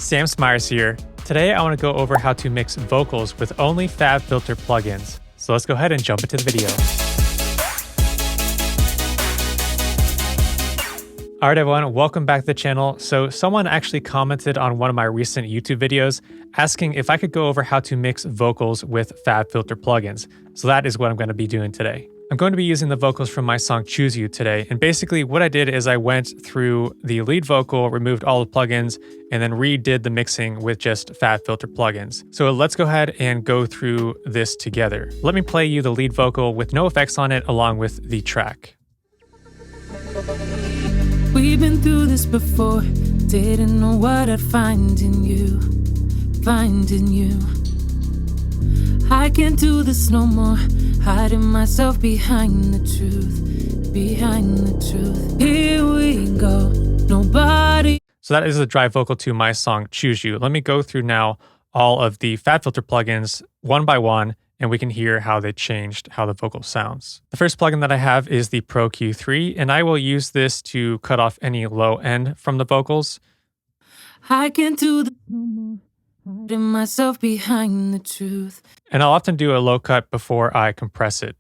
Sam Smyers here. Today I want to go over how to mix vocals with only Fabfilter plugins. So let's go ahead and jump into the video. Alright everyone, welcome back to the channel. So someone actually commented on one of my recent YouTube videos asking if I could go over how to mix vocals with Fabfilter plugins. So that is what I'm going to be doing today. I'm going to be using the vocals from my song Choose You today. And basically what I did is I went through the lead vocal, removed all the plugins, and then redid the mixing with just Fabfilter plugins. So let's go ahead and go through this together. Let me play you the lead vocal with no effects on it along with the track. We've been through this before, didn't know what I'd find in you. I can't do this no more, hiding myself behind the truth. Here we go, nobody. So that is the dry vocal to my song Choose You. Let me go through now all of the Fabfilter plugins one by one, and we can hear how they changed how the vocal sounds. The first plugin that I have is the Pro Q3, and I will use this to cut off any low end from the vocals. I can't do this no more, hiding myself behind the truth. And I'll often do a low cut before I compress it.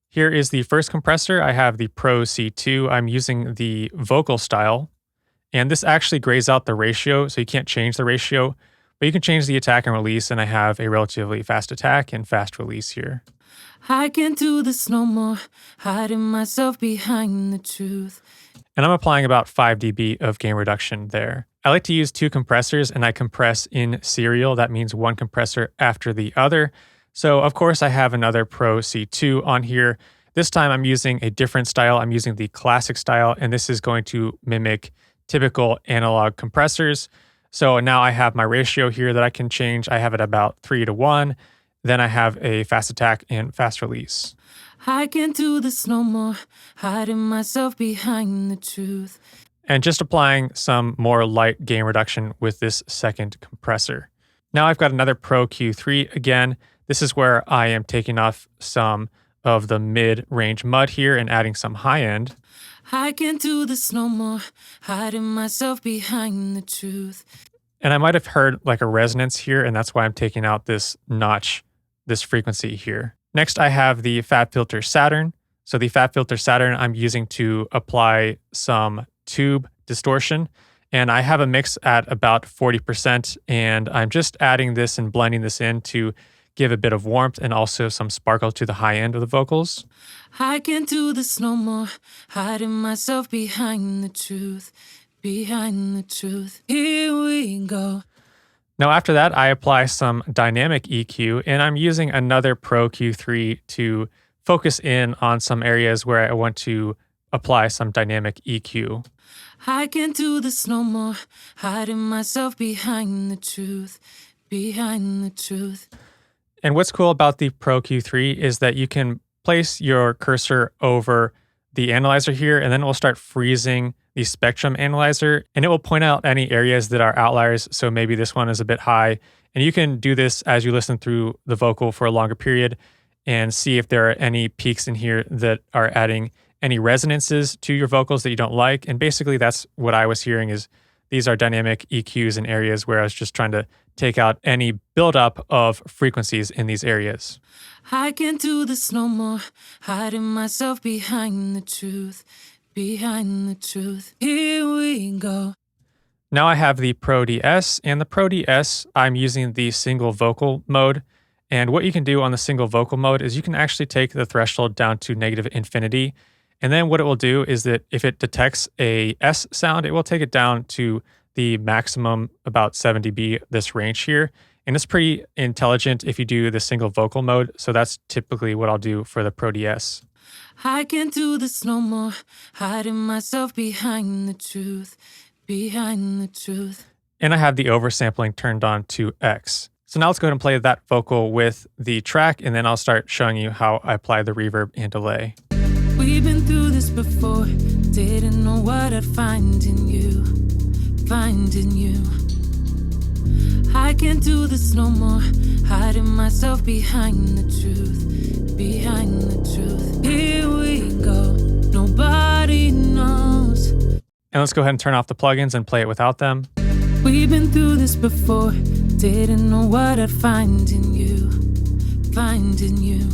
Here is the first compressor. I have the Pro C2. I'm using the vocal style, and this actually grays out the ratio, so you can't change the ratio. But you can change the attack and release, and I have a relatively fast attack and fast release here. I can't do this no more, hiding myself behind the truth. And I'm applying about 5 dB of gain reduction there. I like to use 2 compressors, and I compress in serial. That means one compressor after the other. So of course I have another Pro C2 on here. This time I'm using a different style. I'm using the classic style, and this is going to mimic typical analog compressors. So now I have my ratio here that I can change. I have it about 3:1. Then I have a fast attack and fast release. I can't do this no more, hiding myself behind the truth. And just applying some more light gain reduction with this second compressor. Now I've got another Pro Q3 again. This is where I am taking off some of the mid-range mud here and adding some high end. I can't do this no more, hiding myself behind the truth. And I might have heard like a resonance here, and that's why I'm taking out this notch, this frequency here. Next, I have the Fabfilter Saturn. So the Fabfilter Saturn I'm using to apply some tube distortion. And I have a mix at about 40%, and I'm just adding this and blending this in to give a bit of warmth and also some sparkle to the high end of the vocals. I can't do this no more, hiding myself behind the truth. Here we go. Now after that, I apply some dynamic EQ, and I'm using another Pro Q3 to focus in on some areas where I want to apply some dynamic EQ. I can't do this no more, hiding myself behind the truth. And what's cool about the Pro Q3 is that you can place your cursor over the analyzer here, and then it will start freezing the spectrum analyzer, and it will point out any areas that are outliers. So maybe this one is a bit high, and you can do this as you listen through the vocal for a longer period and see if there are any peaks in here that are adding any resonances to your vocals that you don't like. And basically that's what I was hearing, is these are dynamic EQs in areas where I was just trying to take out any buildup of frequencies in these areas. I can't do this no more, hiding myself behind the truth. Here we go. Now I have the Pro DS, and the Pro DS, I'm using the single vocal mode. And what you can do on the single vocal mode is you can actually take the threshold down to -infinity. And then what it will do is that if it detects a S sound, it will take it down to the maximum, about 7 dB, this range here. And it's pretty intelligent if you do the single vocal mode. So that's typically what I'll do for the Pro DS. I can't do this no more, hiding myself behind the truth. And I have the oversampling turned on to X. So now let's go ahead and play that vocal with the track, and then I'll start showing you how I apply the reverb and delay. We've been through this before, didn't know what I'd find in you. I can't do this no more, hiding myself behind the truth. Here we go, nobody knows. And let's go ahead and turn off the plugins and play it without them. We've been through this before. Didn't know what I'd find in you. Find in you.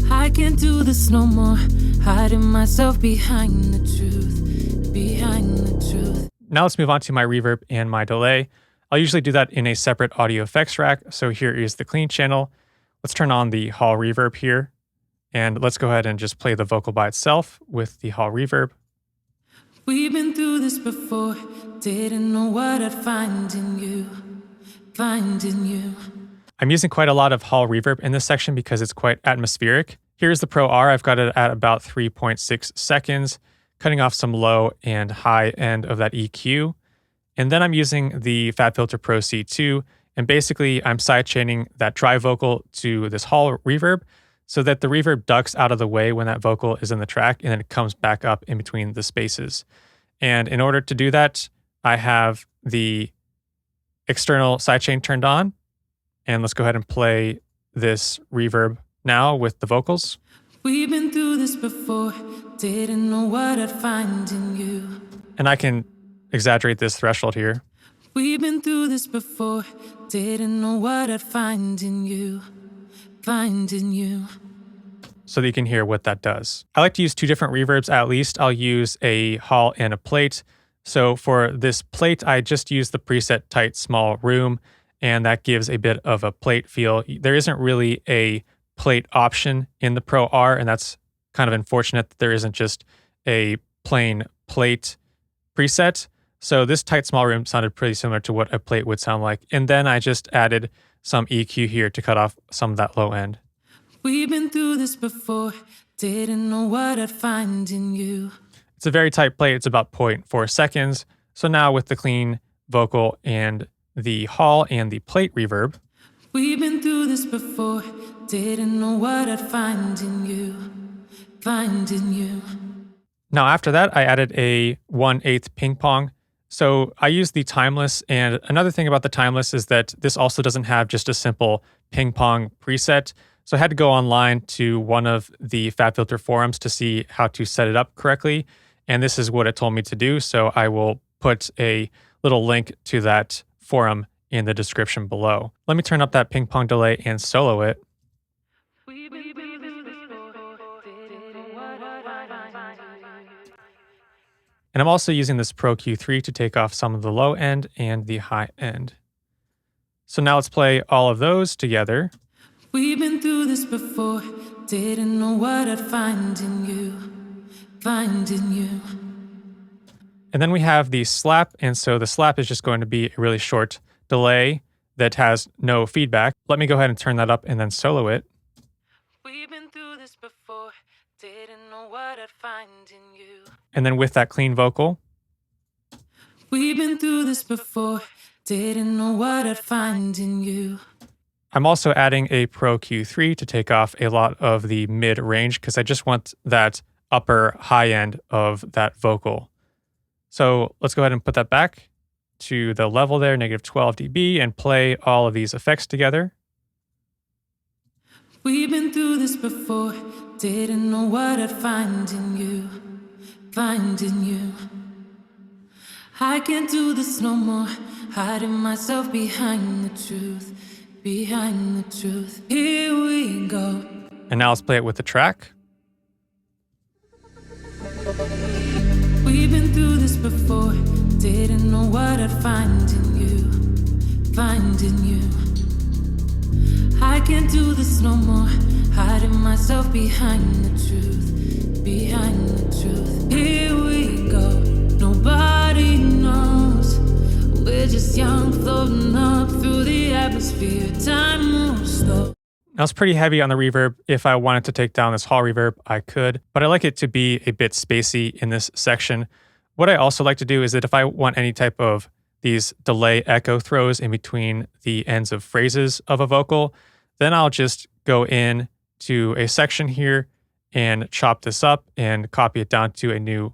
I can't do this no more. Hiding myself behind the truth. Behind the truth. Now let's move on to my reverb and my delay. I'll usually do that in a separate audio effects rack. So here is the clean channel. Let's turn on the hall reverb here. And let's go ahead and just play the vocal by itself with the hall reverb. We've been through this before. Didn't know what I'd find in you. Find in you. I'm using quite a lot of hall reverb in this section because it's quite atmospheric. Here's the Pro R. I've got it at about 3.6 seconds, cutting off some low and high end of that EQ. And then I'm using the Fabfilter Pro C2, and basically I'm sidechaining that dry vocal to this hall reverb so that the reverb ducks out of the way when that vocal is in the track and then it comes back up in between the spaces. And in order to do that, I have the external sidechain turned on. And let's go ahead and play this reverb now with the vocals. We've been through this before. Didn't know what I'd find in you. And I can exaggerate this threshold here. We've been through this before. Didn't know what I'd find in you. Find in you. So that you can hear what that does. I like to use two different reverbs at least. I'll use a hall and a plate. So for this plate, I just use the preset tight small room, and that gives a bit of a plate feel. There isn't really a plate option in the Pro R, and that's kind of unfortunate that there isn't just a plain plate preset. So this tight small room sounded pretty similar to what a plate would sound like. And then I just added some EQ here to cut off some of that low end. We've been through this before. Didn't know what I'd find in you. It's a very tight plate. It's about 0.4 seconds. So now with the clean vocal and the hall and the plate reverb. We've been through this before. Didn't know what I'd find in you. Find in you. Now after that, I added a 1/8 ping pong. So I use the timeless, and another thing about the timeless is that this also doesn't have just a simple ping pong preset. So I had to go online to one of the Fabfilter forums to see how to set it up correctly. And this is what it told me to do. So I will put a little link to that forum in the description below. Let me turn up that ping pong delay and solo it. And I'm also using this Pro Q3 to take off some of the low end and the high end. So now let's play all of those together. We've been through this before. Didn't know what I'd find in you. Find in you. And then we have the slap. And so the slap is just going to be a really short delay that has no feedback. Let me go ahead and turn that up and then solo it. We've been through this before. Didn't know what I'd find in you. And then with that clean vocal. We've been through this before. Didn't know what I'd find in you. I'm also adding a Pro Q3 to take off a lot of the mid range because I just want that upper high end of that vocal. So let's go ahead and put that back to the level there, -12 dB, and play all of these effects together. We've been through this before. Didn't know what I'd find in you. Find in you. I can't do this no more. Hiding myself behind the truth. Behind the truth. Here we go. And now let's play it with the track. We've been through this before. Didn't know what I'd find in you. Find in you. I can't do this no more. Hiding myself behind the truth. Behind the truth. Here we go. Nobody knows. We're just young, floating up through the atmosphere. Time moves slow. Now it's pretty heavy on the reverb. If I wanted to take down this hall reverb, I could, but I like it to be a bit spacey in this section. What I also like to do is that if I want any type of these delay echo throws in between the ends of phrases of a vocal, then I'll just go in to a section here and chop this up and copy it down to a new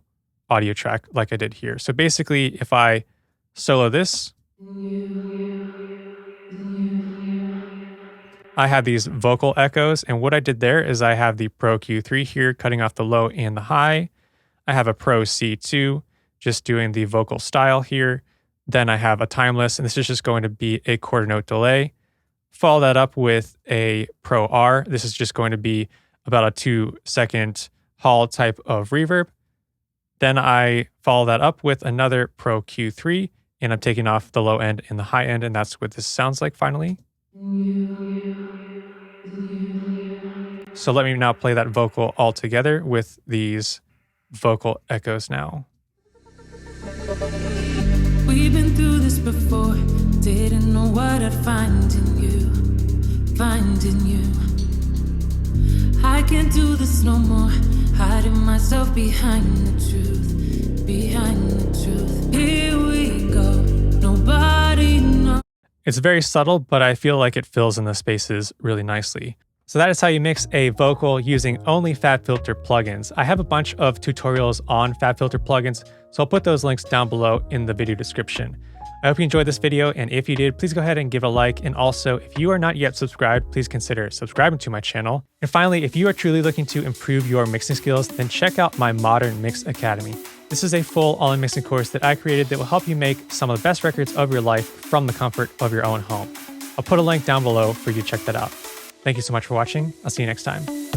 audio track like I did here. So basically, if I solo this, I have these vocal echoes, and what I did there is I have the Pro Q3 here cutting off the low and the high. I have a Pro C2 just doing the vocal style here. Then I have a timeless, and this is just going to be a quarter note delay. Follow that up with a Pro R. This is just going to be about a 2-second hall type of reverb. Then I follow that up with another Pro Q3, and I'm taking off the low end and the high end, and that's what this sounds like finally. So let me now play that vocal all together with these vocal echoes now. We've been through this before, didn't know what I'd find in you, find in you. I can't do this no more, hiding myself behind the truth, behind the truth. Here we go, nobody knows. It's very subtle, but I feel like it fills in the spaces really nicely. So that is how you mix a vocal using only Fabfilter plugins. I have a bunch of tutorials on Fabfilter plugins, so I'll put those links down below in the video description. I hope you enjoyed this video, and if you did, please go ahead and give it a like. And also, if you are not yet subscribed, please consider subscribing to my channel. And finally, if you are truly looking to improve your mixing skills, then check out my Modern Mix Academy. This is a full all-in mixing course that I created that will help you make some of the best records of your life from the comfort of your own home. I'll put a link down below for you to check that out. Thank you so much for watching. I'll see you next time.